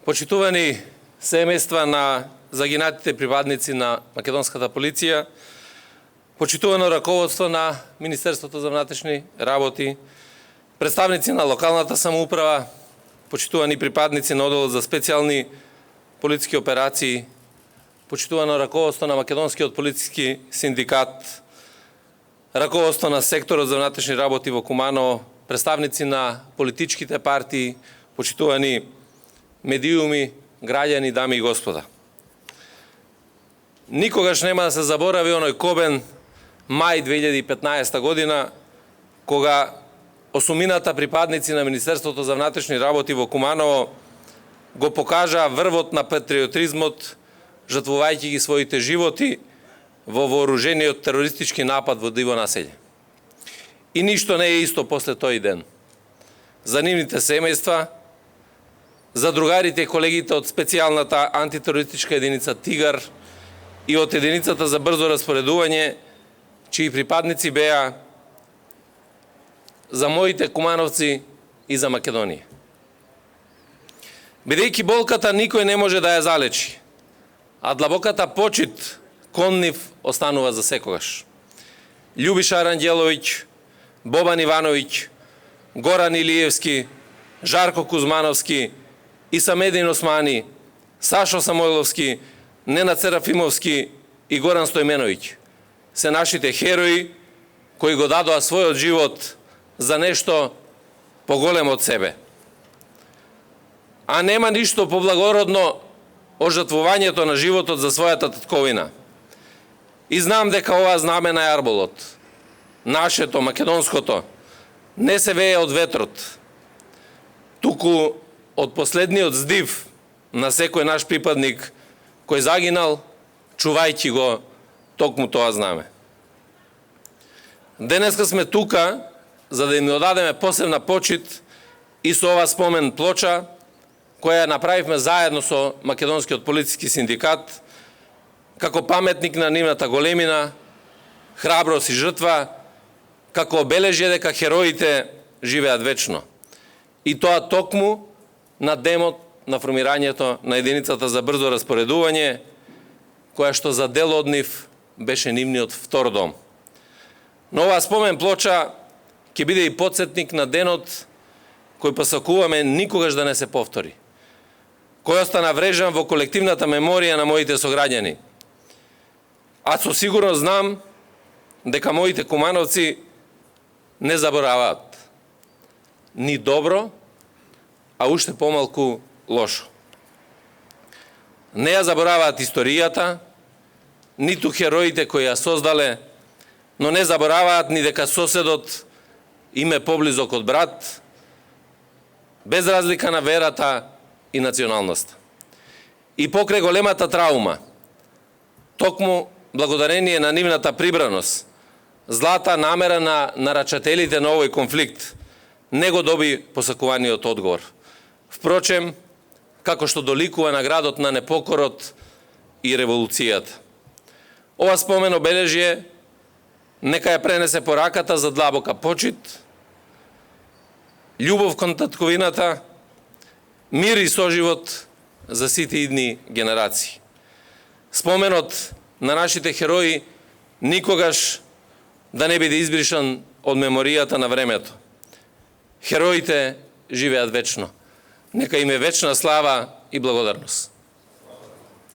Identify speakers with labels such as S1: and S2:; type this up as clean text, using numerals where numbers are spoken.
S1: Почитувани семејства на загинатите припадници на македонската полиција, почитувано раководство на Министерството за внатрешни работи, представници на локалната самоуправа, почитувани припадници на одделот за специјални полициски операции, почитувано раководство на Македонскиот полициски синдикат, раководство на секторот за внатрешни работи во Куманово, представници на политичките партии, почитувани медиуми, граѓани, дами и господа. Никогаш нема да се заборави оној кобен мај 2015 година, кога осумината припадници на Министерството за внатрешни работи во Куманово го покажа врвот на патриотизмот, жртвувајќи ги своите животи во вооружениот терористички напад во диво населје. И ништо не е исто после тој ден. За нивните семејства, за другарите и колегите од специјалната антитерористичка единица Тигар и од единицата за брзо распоредување, чии припадници беа, за моите кумановци и за Македонија. Бидејќи болката никој не може да ја залечи, а длабоката почит кон нив останува за секогаш. Љубиша Аранđеловиќ, Бобан Ивановиќ, Горан Илиевски, Жарко Кузмановски, Исамедин Османи, Сашо Самойловски, Ненад Серафимовски и Горан Стојменовиќ се нашите херои кои го дадоа својот живот за нешто поголемо од себе. А нема ништо поблагородно од жртвувањето на животот за својата татковина. И знам дека ова знаме на јарболот, нашето, македонското, не се вее од ветрот, туку од последниот здив на секој наш припадник кој загинал, чувајќи го токму тоа знаме. Денеска сме тука за да им одадеме посебна почит и со ова спомен плоча, која направивме заедно со Македонскиот полициски синдикат, како паметник на нивната големина, храброст и жртва, како обележје дека хероите живеат вечно. И тоа токму на демот на формирањето на единицата за брзо распоредување, која што за дел од нив беше нивниот втор дом. Но оваа спомен плоча ќе биде и потсетник на денот кој посакуваме никогаш да не се повтори, кој остана врежан во колективната меморија на моите сограѓани. А со сигурно знам дека моите кумановци не забораваат ни добро, а уште помалку лошо. Не ја забораваат историјата, ниту хероите кои ја создале, но не забораваат ни дека соседот им е поблизок од брат, без разлика на верата и националноста. И покрај големата траума, токму благодарение на нивната прибраност, злата намера на нарачателите на овој конфликт не го доби посакуваниот одговор. Впрочем, како што доликува на градот на непокорот и револуцијата. Ова спомен обележје нека ја пренесе пораката за длабока почит, љубов кон татковината, мир и соживот за сите идни генерации. Споменот на нашите херои никогаш да не биде избришан од меморијата на времето. Хероите живеат вечно. Нека им е вечна слава и благодарност.